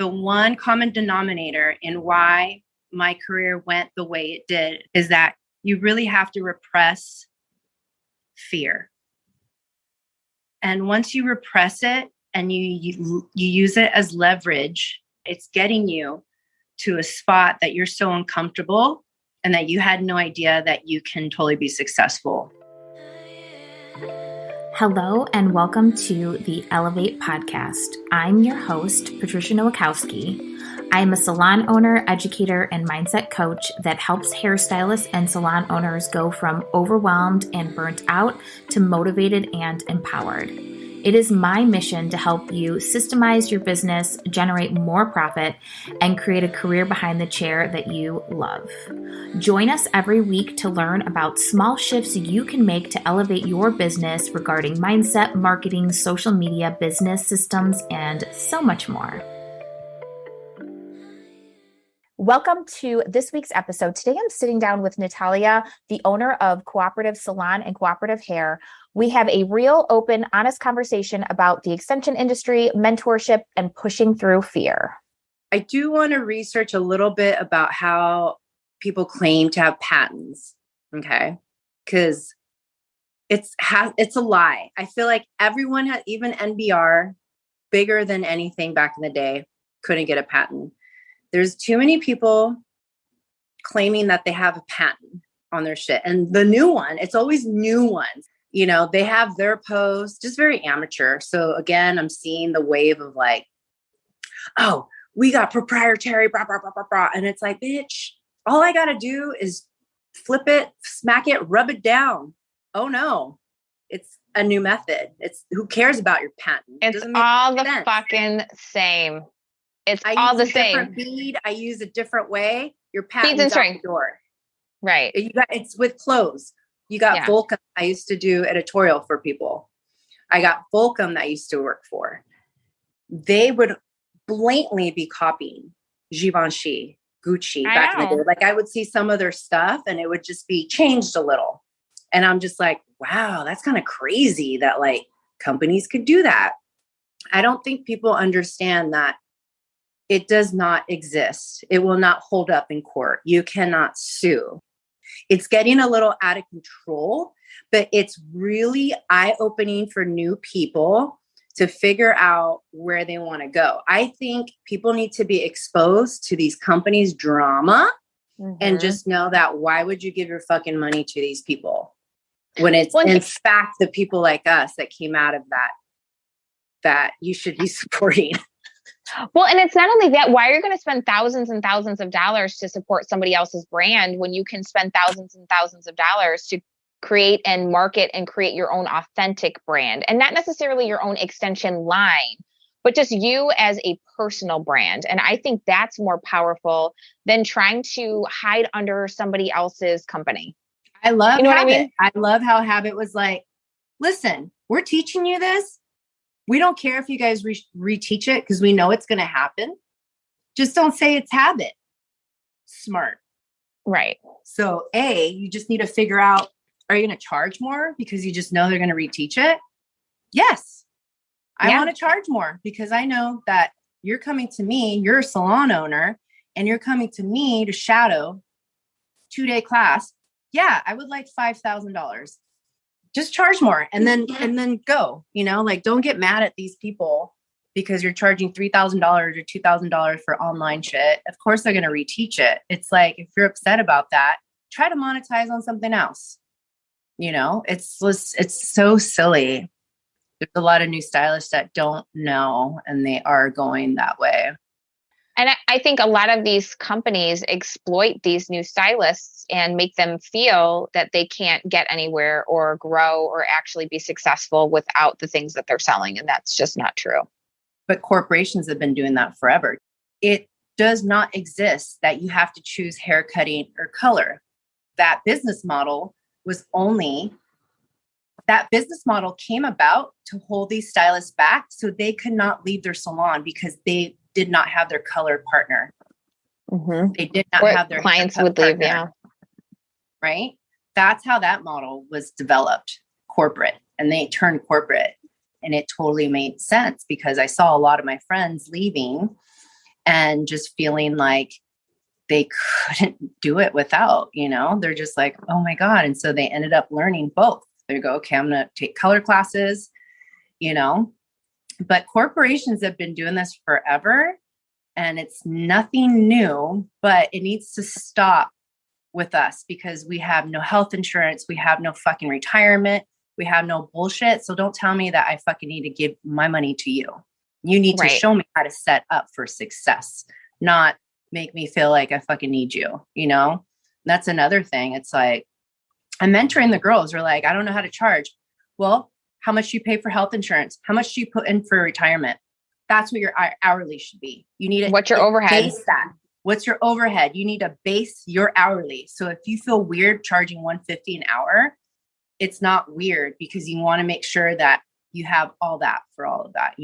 the one common denominator in why my career went the way it did is that you really have to repress fear. And once you repress it and you use it as leverage, it's getting you to a spot that you're so uncomfortable and that you had no idea that you can totally be successful. Hello and welcome to the Elevate podcast. I'm your host, Patricia Nowakowski. I'm a salon owner, educator, and mindset coach that helps hairstylists and salon owners go from overwhelmed and burnt out to motivated and empowered. It is my mission to help you systemize your business, generate more profit, and create a career behind the chair that you love. Join us every week to learn about small shifts you can make to elevate your business regarding mindset, marketing, social media, business systems, and so much more. Welcome to this week's episode. Today I'm sitting down with Natalia, the owner of Cooperative Salon and Cooperative Hair. We have a real, open, honest conversation about the extension industry, mentorship, and pushing through fear. I do want to research a little bit about how people claim to have patents, okay? Because it's a lie. I feel like everyone had, even NBR, bigger than anything back in the day, couldn't get a patent. There's too many people claiming that they have a patent on their shit. And the new one, it's always new ones. You know, they have their posts, just very amateur. So again, I'm seeing the wave of like, oh, we got proprietary, blah, blah, blah, blah, blah. And it's like, bitch, all I got to do is flip it, smack it, rub it down. Oh no, it's a new method. It's who cares about your patent? It's all the fucking same. It's all the same. Different bead. I use a different way. Your patent's Beads and out string. the door. Right. It's with clothes. You got Volcom. I used to do editorial for people. I got Volcom that I used to work for. They would blatantly be copying Givenchy, Gucci back in the day. Like I would see some of their stuff and it would just be changed a little. And I'm just like, wow, that's kind of crazy that like companies could do that. I don't think people understand that it does not exist. It will not hold up in court. You cannot sue. It's getting a little out of control, but it's really eye-opening for new people to figure out where they want to go. I think people need to be exposed to these companies' drama and just know that why would you give your fucking money to these people when it's in fact the people like us that came out of that you should be supporting. Well, and it's not only that, why are you going to spend thousands and thousands of dollars to support somebody else's brand when you can spend thousands and thousands of dollars to create and market and create your own authentic brand, and not necessarily your own extension line, but just you as a personal brand. And I think that's more powerful than trying to hide under somebody else's company. I love you know Habit. What I mean? I love how Habit was like, listen, we're teaching you this. We don't care if you guys reteach it because we know it's going to happen. Just don't say it's Habit. Smart. Right. So you just need to figure out, are you going to charge more because you just know they're going to reteach it? Yes. I want to charge more because I know that you're coming to me, you're a salon owner, and you're coming to me to shadow 2-day class. Yeah, I would like $5,000. Just charge more and then go, like don't get mad at these people because you're charging $3,000 or $2,000 for online shit. Of course they're going to reteach it. It's like, if you're upset about that, try to monetize on something else. It's so silly. There's a lot of new stylists that don't know and they are going that way. And I think a lot of these companies exploit these new stylists and make them feel that they can't get anywhere or grow or actually be successful without the things that they're selling. And that's just not true. But corporations have been doing that forever. It does not exist that you have to choose hair cutting or color. That business model came about to hold these stylists back so they could not leave their salon because they did not have their color partner. They did not have their clients would leave. Yeah. Right. That's how that model was developed, corporate, and they turned corporate. And it totally made sense because I saw a lot of my friends leaving and just feeling like they couldn't do it without, they're just like, oh my God. And so they ended up learning both. They go, okay, I'm going to take color classes, but corporations have been doing this forever and it's nothing new, but it needs to stop with us because we have no health insurance. We have no fucking retirement. We have no bullshit. So don't tell me that I fucking need to give my money to you. You need to show me how to set up for success, not make me feel like I fucking need you, That's another thing. It's like, I'm mentoring the girls. They're like, I don't know how to charge. Well, how much do you pay for health insurance? How much do you put in for retirement? That's what your hourly should be. You need to what's your overhead? Base that. What's your overhead? You need to base your hourly. So if you feel weird charging $150 an hour, it's not weird because you want to make sure that you have all that for all of that,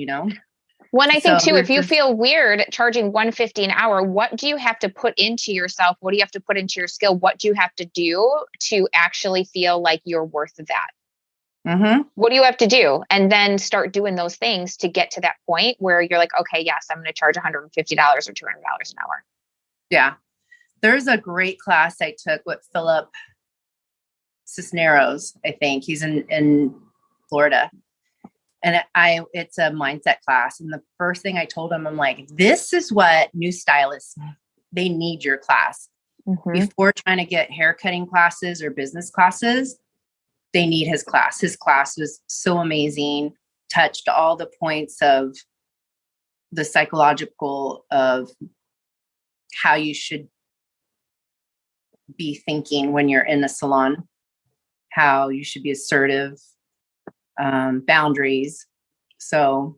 When I think too, if you feel weird charging $150 an hour, what do you have to put into yourself? What do you have to put into your skill? What do you have to do to actually feel like you're worth that? Mm-hmm. What do you have to do? And then start doing those things to get to that point where you're like, okay, yes, I'm going to charge $150 or $200 an hour. Yeah. There's a great class I took with Philip Cisneros. I think he's in Florida. And it's a mindset class. And the first thing I told him, I'm like, this is what new stylists, they need your class. Mm-hmm. Before trying to get haircutting classes or business classes, they need his class. His class was so amazing, touched all the points of the psychological of how you should be thinking when you're in a salon, how you should be assertive, boundaries. So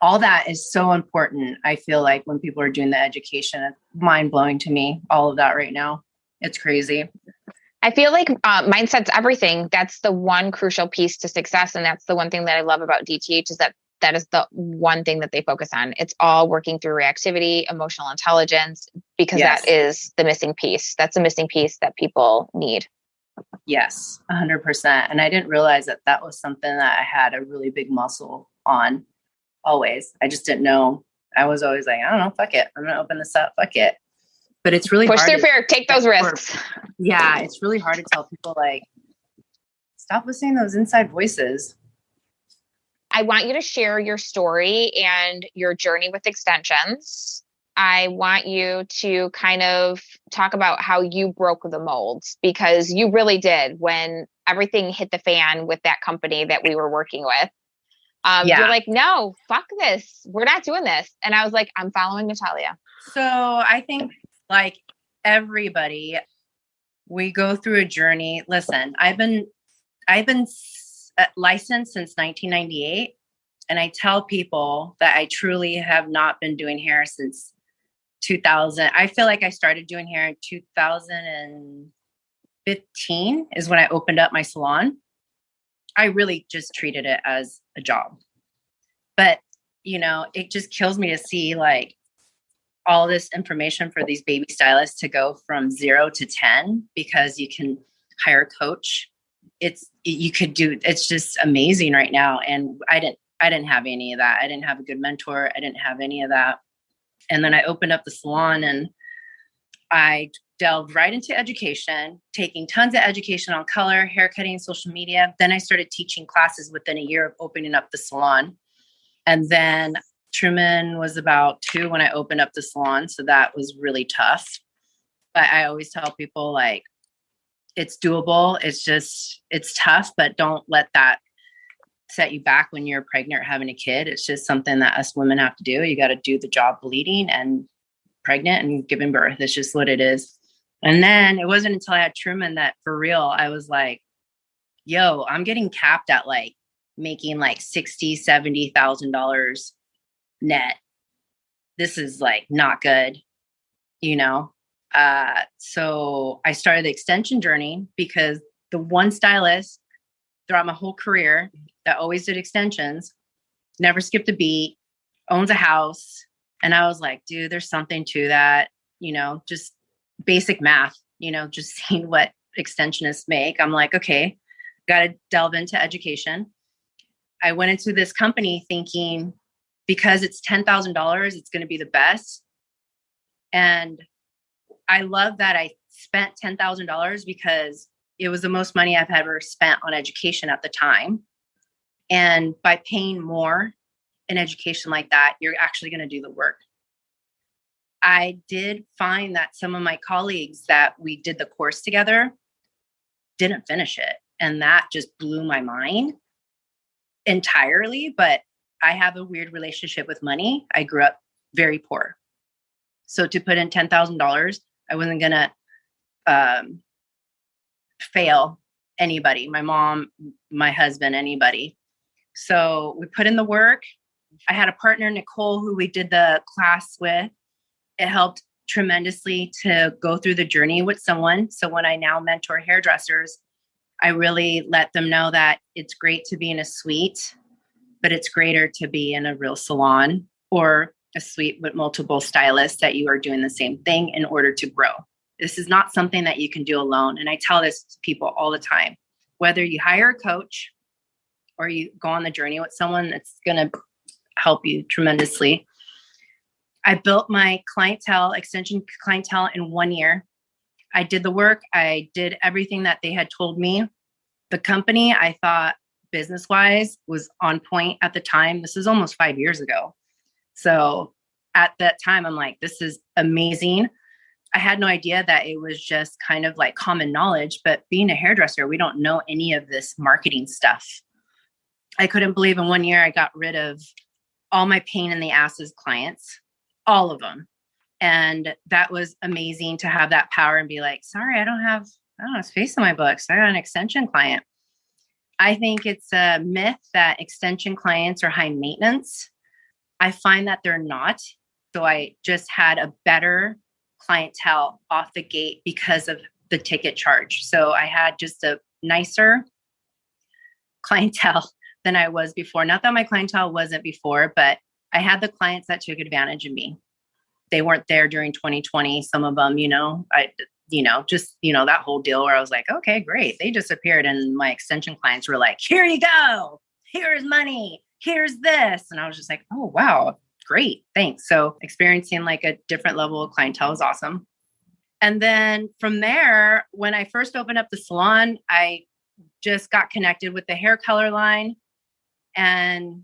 all that is so important. I feel like when people are doing the education, it's mind blowing to me, all of that right now. It's crazy. I feel like mindset's everything. That's the one crucial piece to success. And that's the one thing that I love about DTH is that is the one thing that they focus on. It's all working through reactivity, emotional intelligence, because that is the missing piece. That's a missing piece that people need. Yes, 100%. And I didn't realize that was something that I had a really big muscle on always. I just didn't know. I was always like, I don't know, fuck it. I'm going to open this up. Fuck it. But it's really push hard. Push through fear. Take those risks. Yeah. It's really hard to tell people like, stop listening to those inside voices. I want you to share your story and your journey with extensions. I want you to kind of talk about how you broke the molds, because you really did when everything hit the fan with that company that we were working with. You're like, no, fuck this. We're not doing this. And I was like, I'm following Natalia. So I think like everybody, we go through a journey. Listen, I've been licensed since 1998. And I tell people that I truly have not been doing hair since 2000. I feel like I started doing hair in 2015 is when I opened up my salon. I really just treated it as a job. But, it just kills me to see like all this information for these baby stylists to go from 0 to 10 because you can hire a coach. It's just amazing right now. And I didn't have any of that. I didn't have a good mentor. I didn't have any of that. And then I opened up the salon and I delved right into education, taking tons of education on color, haircutting, social media. Then I started teaching classes within a year of opening up the salon. And then Truman was about 2 when I opened up the salon. So that was really tough. But I always tell people like, it's doable. It's tough, but don't let that set you back when you're pregnant or having a kid. It's just something that us women have to do. You got to do the job bleeding and pregnant and giving birth. It's just what it is. And then it wasn't until I had Truman that for real, I was like, yo, I'm getting capped at like making like $60,000, $70,000 net. This is like not good, So I started the extension journey because the one stylist throughout my whole career that always did extensions, never skipped a beat, owns a house. And I was like, dude, there's something to that, just basic math, just seeing what extensionists make. I'm like, okay, got to delve into education. I went into this company thinking because it's $10,000, it's going to be the best. And I love that I spent $10,000 because it was the most money I've ever spent on education at the time. And by paying more in education like that, you're actually going to do the work. I did find that some of my colleagues that we did the course together didn't finish it. And that just blew my mind entirely. But I have a weird relationship with money. I grew up very poor. So to put in $10,000, I wasn't going to fail anybody, my mom, my husband, anybody. So we put in the work. I had a partner, Nicole, who we did the class with. It helped tremendously to go through the journey with someone. So when I now mentor hairdressers, I really let them know that it's great to be in a suite, but it's greater to be in a real salon or a suite with multiple stylists that you are doing the same thing in order to grow. This is not something that you can do alone. And I tell this to people all the time, whether you hire a coach or you go on the journey with someone that's going to help you tremendously. I built my clientele, extension clientele in 1 year. I did the work. I did everything that they had told me. The company, I thought business-wise, was on point at the time. This is almost 5 years ago. So at that time, I'm like, this is amazing. I had no idea that it was just kind of like common knowledge, but being a hairdresser, we don't know any of this marketing stuff. I couldn't believe in 1 year I got rid of all my pain in the asses clients, all of them. And that was amazing to have that power and be like, sorry, I don't have space in my books. I got an extension client. I think it's a myth that extension clients are high maintenance. I find that they're not. So I just had a better clientele off the gate because of the ticket charge. So I had just a nicer clientele than I was before. Not that my clientele wasn't before, but I had the clients that took advantage of me. They weren't there during 2020. Some of them, that whole deal where I was like, okay, great. They disappeared. And my extension clients were like, here you go. Here's money. Here's this. And I was just like, oh, wow. Great. Thanks. So experiencing like a different level of clientele is awesome. And then from there, when I first opened up the salon, I just got connected with the hair color line and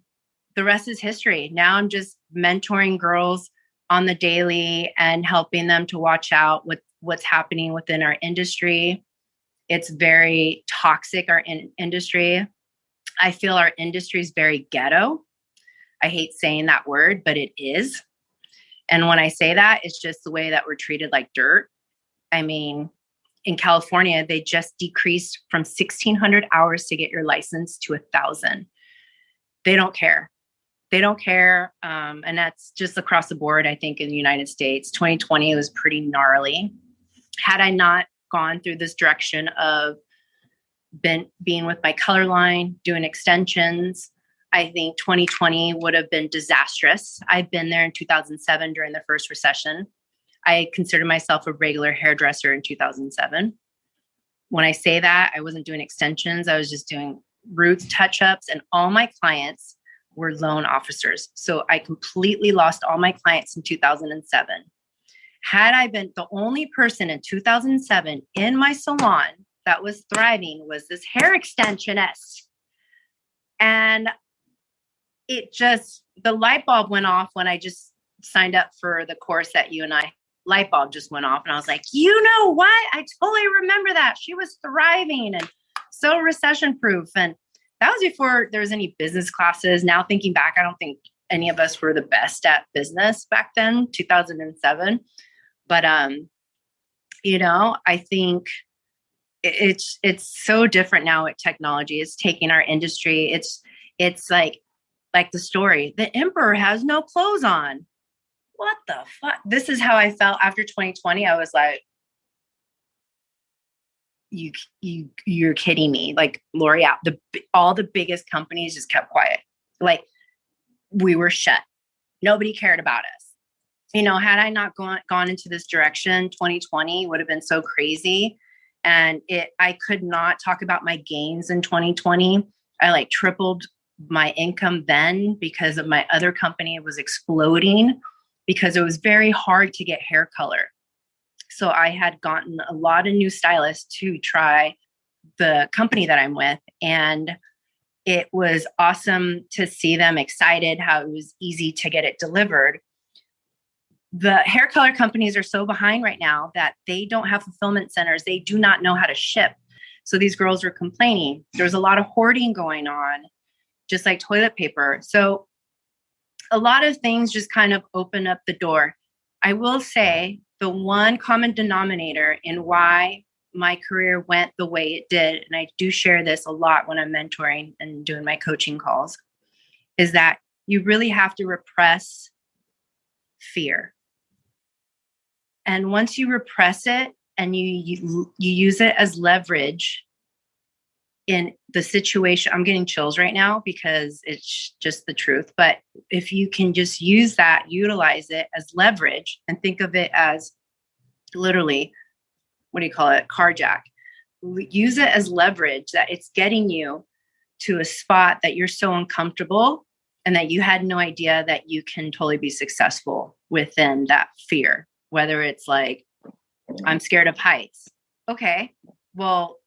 the rest is history. Now I'm just mentoring girls on the daily and helping them to watch out with what's happening within our industry. It's very toxic, our industry. I feel our industry is very ghetto. I hate saying that word, but it is. And when I say that, it's just the way that we're treated like dirt. I mean, in California, they just decreased from 1,600 hours to get your license to 1,000. They don't care. They don't care. And that's just across the board, I think, in the United States. 2020 was pretty gnarly. Had I not gone through this direction of being with my color line, doing extensions, I think 2020 would have been disastrous. I've been there in 2007 during the first recession. I considered myself a regular hairdresser in 2007. When I say that, I wasn't doing extensions. I was just doing roots, touch-ups, and all my clients were loan officers. So I completely lost all my clients in 2007. Had I been the only person in 2007 in my salon that was thriving was this hair extensionist. And the light bulb went off when I just signed up for the course that you and I, light bulb just went off. And I was like, you know what? I totally remember that. She was thriving and so recession proof. And that was before there was any business classes. Now thinking back, I don't think any of us were the best at business back then, 2007. But, I think it's so different now with technology. It's taking our industry. It's like the story, the emperor has no clothes on. What the fuck? This is how I felt after 2020. I was like, you're kidding me. Like L'Oreal, all the biggest companies just kept quiet. Like we were shut. Nobody cared about us. Had I not gone into this direction, 2020 would have been so crazy. And I could not talk about my gains in 2020. I tripled my income then, because of my other company, was exploding because it was very hard to get hair color. So I had gotten a lot of new stylists to try the company that I'm with. And it was awesome to see them excited, how it was easy to get it delivered. The hair color companies are so behind right now that they don't have fulfillment centers. They do not know how to ship. So these girls were complaining. There's a lot of hoarding going on, just like toilet paper. So a lot of things just kind of open up the door. I will say the one common denominator in why my career went the way it did, and I do share this a lot when I'm mentoring and doing my coaching calls, is that you really have to repress fear. And once you repress it and you use it as leverage in the situation, I'm getting chills right now because it's just the truth. But if you can just use that, utilize it as leverage and think of it as literally, what do you call it? Carjack. Use it as leverage that it's getting you to a spot that you're so uncomfortable and that you had no idea that you can totally be successful within that fear. Whether it's like, I'm scared of heights. Okay, well,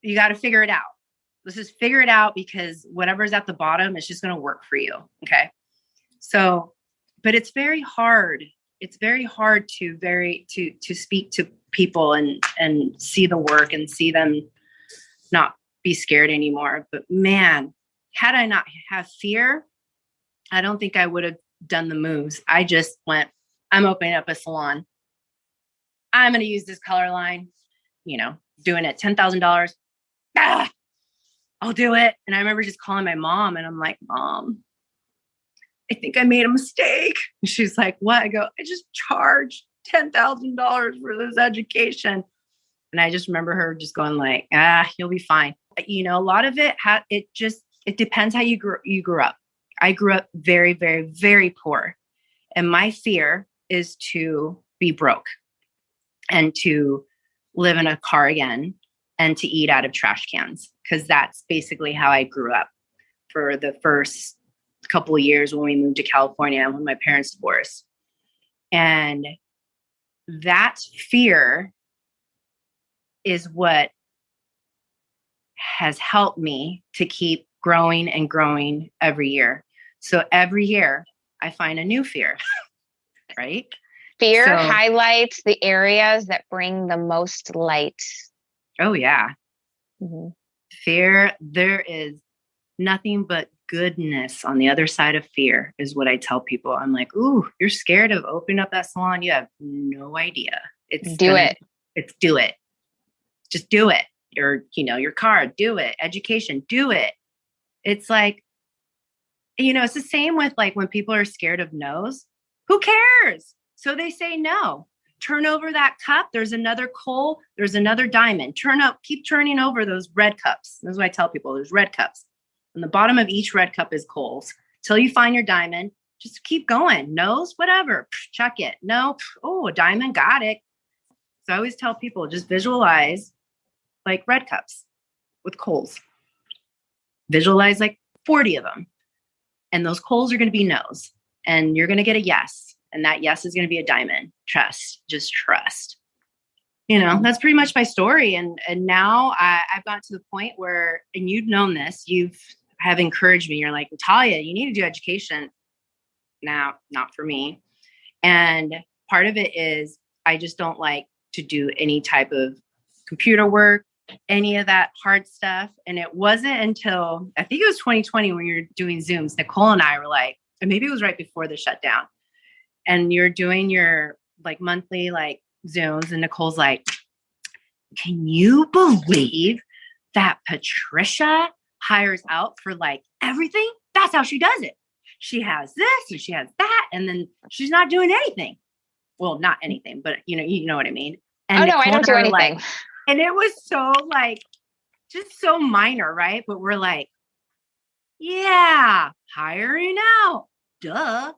you got to figure it out. Let's just figure it out, because whatever's at the bottom is just going to work for you. Okay. So, but it's very hard. It's very hard to speak to people and see the work and see them not be scared anymore. But man, had I not have fear, I don't think I would have done the moves. I just went, I'm opening up a salon. I'm going to use this color line, doing it $10,000. I'll do it. And I remember just calling my mom and I'm like, Mom, I think I made a mistake. And she's like, what? I go, I just charged $10,000 for this education. And I just remember her just going like, you'll be fine. A lot of it, it depends how you grew up. I grew up very, very, very poor. And my fear is to be broke and to live in a car again and to eat out of trash cans, because that's basically how I grew up for the first couple of years when we moved to California when my parents divorced. And that fear is what has helped me to keep growing and growing every year. So every year I find a new fear. Right? Fear highlights the areas that bring the most light. Oh, yeah. Mm-hmm. Fear, there is nothing but goodness on the other side of fear, is what I tell people. I'm like, ooh, you're scared of opening up that salon. You have no idea. Do it. Just do it. Your car, do it. Education, do it. It's like, it's the same with like when people are scared of no's. Who cares? So they say no. Turn over that cup. There's another coal. There's another diamond. Keep turning over those red cups. This is what I tell people. There's red cups. And the bottom of each red cup is coals. Till you find your diamond, just keep going. No's, whatever. Chuck it. No. Oh, a diamond. Got it. So I always tell people, just visualize like red cups with coals. Visualize like 40 of them. And those coals are going to be no's. And you're going to get a yes. And that yes is going to be a diamond. Just trust. That's pretty much my story. And now I've gotten to the point where, and you've known this, have encouraged me. You're like, Natalia, you need to do education. Now, not for me. And part of it is I just don't like to do any type of computer work, any of that hard stuff. And it wasn't until, I think it was 2020 when you're doing Zooms, Nicole and I were like, and maybe it was right before the shutdown, and you're doing your like monthly like Zooms, and Nicole's like, can you believe that Patricia hires out for like everything? That's how she does it. She has this and she has that, and then she's not doing anything. Well, not anything, but you know what I mean. And I don't do anything. And it was so like, just so minor, right? But we're like, yeah, hiring out, duh.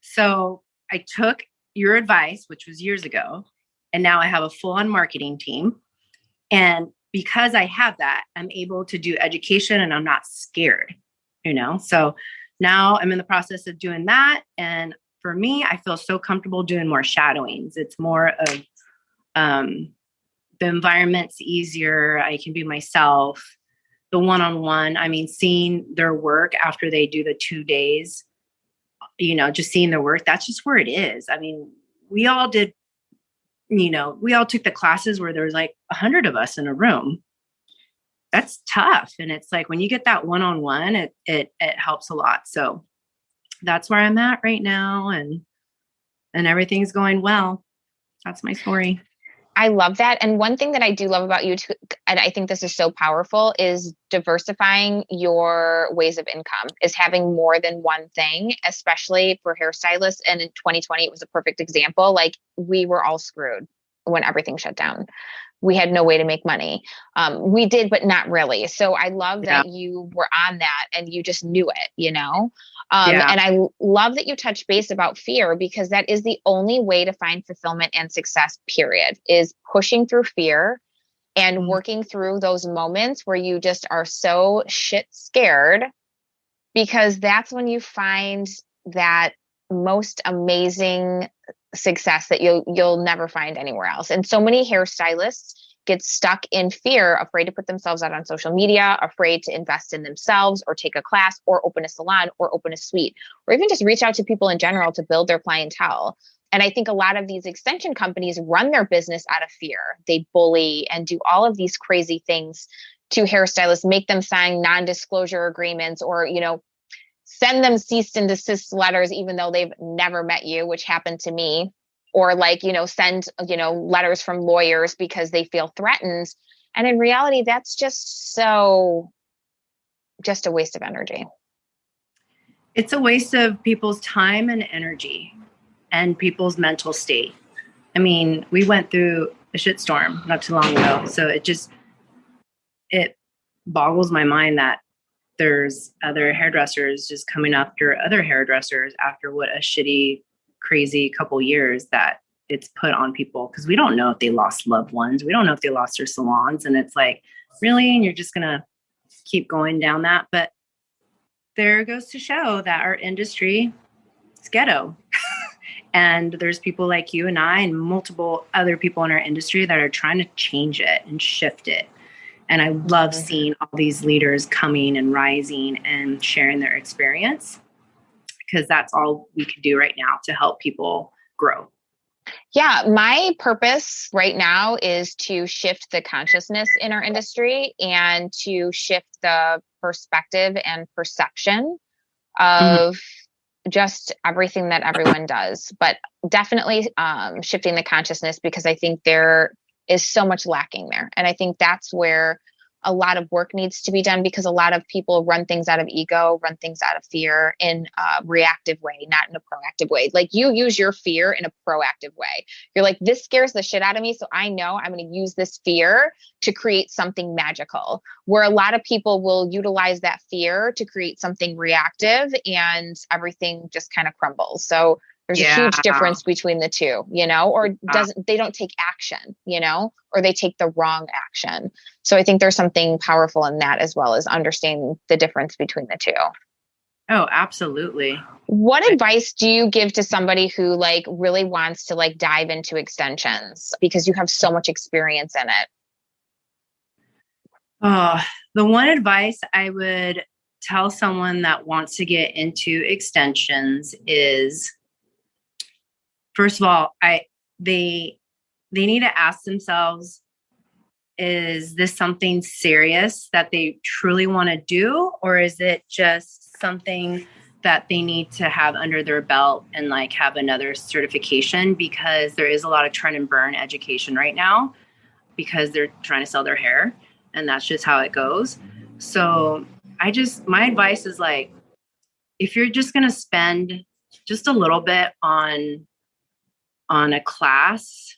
So I took your advice, which was years ago, and now I have a full-on marketing team. And because I have that, I'm able to do education and I'm not scared. So now I'm in the process of doing that. And for me, I feel so comfortable doing more shadowings. It's more of, the environment's easier. I can be myself. The one-on-one, I mean, seeing their work after they do the 2 days, just seeing their work, that's just where it is. I mean, we all took the classes where there's like 100 of us in a room. That's tough. And it's like, when you get that one-on-one, it helps a lot. So that's where I'm at right now. And everything's going well. That's my story. I love that. And one thing that I do love about you too, and I think this is so powerful, is diversifying your ways of income, is having more than one thing, especially for hairstylists. And in 2020, it was a perfect example. Like, we were all screwed when everything shut down. We had no way to make money. We did, but not really. So I love that you were on that and you just knew it, And I love that you touched base about fear, because that is the only way to find fulfillment and success, period, is pushing through fear and working through those moments where you just are so shit scared, because that's when you find that most amazing success that you'll never find anywhere else. And so many hairstylists get stuck in fear, afraid to put themselves out on social media, afraid to invest in themselves or take a class or open a salon or open a suite, or even just reach out to people in general to build their clientele. And I think a lot of these extension companies run their business out of fear. They bully and do all of these crazy things to hairstylists, make them sign non-disclosure agreements, or, send them cease and desist letters, even though they've never met you, which happened to me, or send, letters from lawyers because they feel threatened. And in reality, that's just a waste of energy. It's a waste of people's time and energy and people's mental state. I mean, we went through a shitstorm not too long ago. So it boggles my mind that there's other hairdressers just coming after other hairdressers after what a shitty, crazy couple years that it's put on people, because we don't know if they lost loved ones. We don't know if they lost their salons. And it's like, really? And you're just going to keep going down that. But there goes to show that our industry is ghetto. And there's people like you and I and multiple other people in our industry that are trying to change it and shift it. And I love seeing all these leaders coming and rising and sharing their experience, because that's all we can do right now to help people grow. Yeah, my purpose right now is to shift the consciousness in our industry and to shift the perspective and perception of just everything that everyone does. But definitely shifting the consciousness, because I think there is so much lacking there. And I think that's where a lot of work needs to be done, because a lot of people run things out of ego, run things out of fear in a reactive way, not in a proactive way. Like, you use your fear in a proactive way. You're like, this scares the shit out of me, so I know I'm going to use this fear to create something magical. Where a lot of people will utilize that fear to create something reactive, and everything just kind of crumbles. So there's a huge difference between the two, or they don't take action, or they take the wrong action. So I think there's something powerful in that, as well as understanding the difference between the two. Oh, absolutely. What advice do you give to somebody who really wants to dive into extensions, because you have so much experience in it? The one advice I would tell someone that wants to get into extensions is, first of all, they need to ask themselves, is this something serious that they truly want to do? Or is it just something that they need to have under their belt and have another certification? Because there is a lot of turn and burn education right now, because they're trying to sell their hair, and that's just how it goes. So my advice is, if you're just going to spend just a little bit on a class,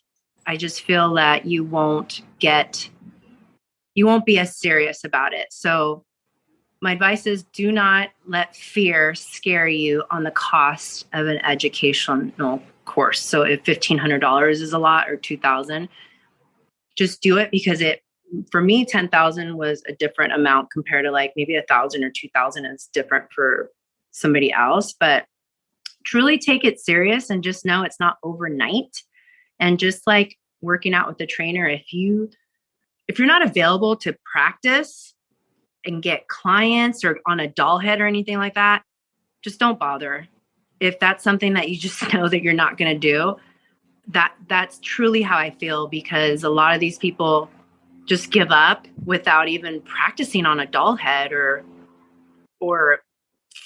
I just feel that you won't be as serious about it. So my advice is, do not let fear scare you on the cost of an educational course. So if $1,500 is a lot, or $2,000, just do it because it for me, 10,000 was a different amount compared to like maybe 1,000 or 2,000 is different for somebody else, but truly take it serious and just know it's not overnight. And just like working out with the trainer, if you're not available to practice and get clients or on a doll head or anything like that, just don't bother. If that's something that you just know that you're not going to do, that's truly how I feel, because a lot of these people just give up without even practicing on a doll head or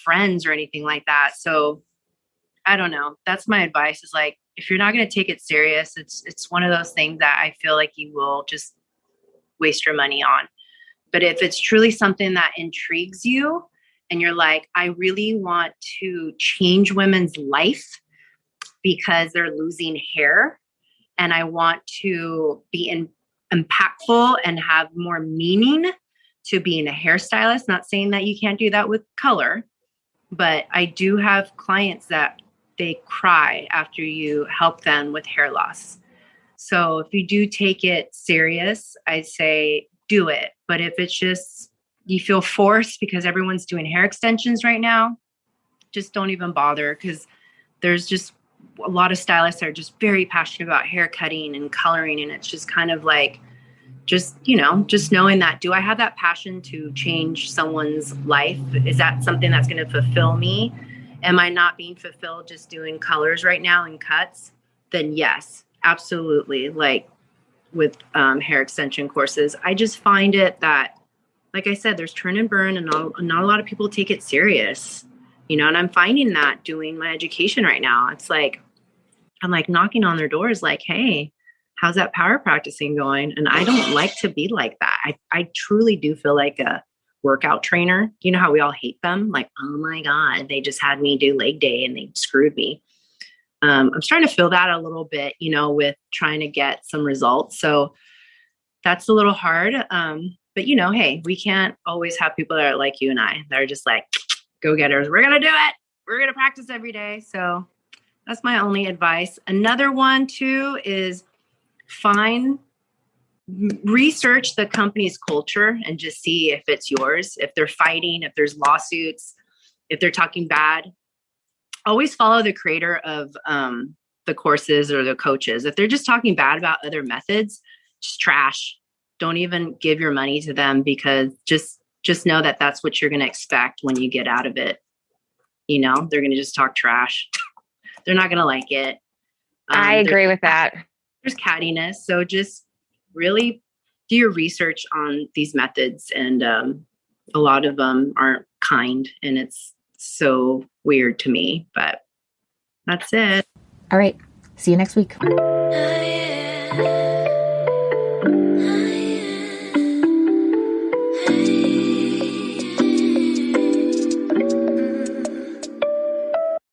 friends or anything like that. So I don't know. That's my advice, is like, if you're not going to take it serious, it's one of those things that I feel like you will just waste your money on. But if it's truly something that intrigues you and you're like, I really want to change women's life because they're losing hair, and I want to be impactful and have more meaning to being a hairstylist, not saying that you can't do that with color, but I do have clients that they cry after you help them with hair loss. So if you do take it serious, I say do it. But if it's just you feel forced because everyone's doing hair extensions right now, just don't even bother, because there's just a lot of stylists that are just very passionate about hair cutting and coloring. And it's just kind of like, just knowing that, do I have that passion to change someone's life? Is that something that's going to fulfill me? Am I not being fulfilled just doing colors right now and cuts? Then yes, absolutely. Like with hair extension courses, I just find it that, like I said, there's turn and burn, and not a lot of people take it serious, and I'm finding that doing my education right now. It's like, I'm like knocking on their doors like, hey, how's that power practicing going? And I don't like to be like that. I truly do feel like a workout trainer. You know how we all hate them? Like, oh my God, they just had me do leg day and they screwed me. I'm starting to feel that a little bit, with trying to get some results. So that's a little hard. But hey, we can't always have people that are like you and I, that are just like, go getters. We're going to do it. We're going to practice every day. So that's my only advice. Another one too is research the company's culture and just see if it's yours. If they're fighting, if there's lawsuits, if they're talking bad, always follow the creator of the courses or the coaches. If they're just talking bad about other methods, just trash. Don't even give your money to them, because just know that that's what you're going to expect when you get out of it. They're going to just talk trash. They're not going to like it. I agree with that. There's cattiness. So just really do your research on these methods. And a lot of them aren't kind, and it's so weird to me, but that's it. All right. See you next week.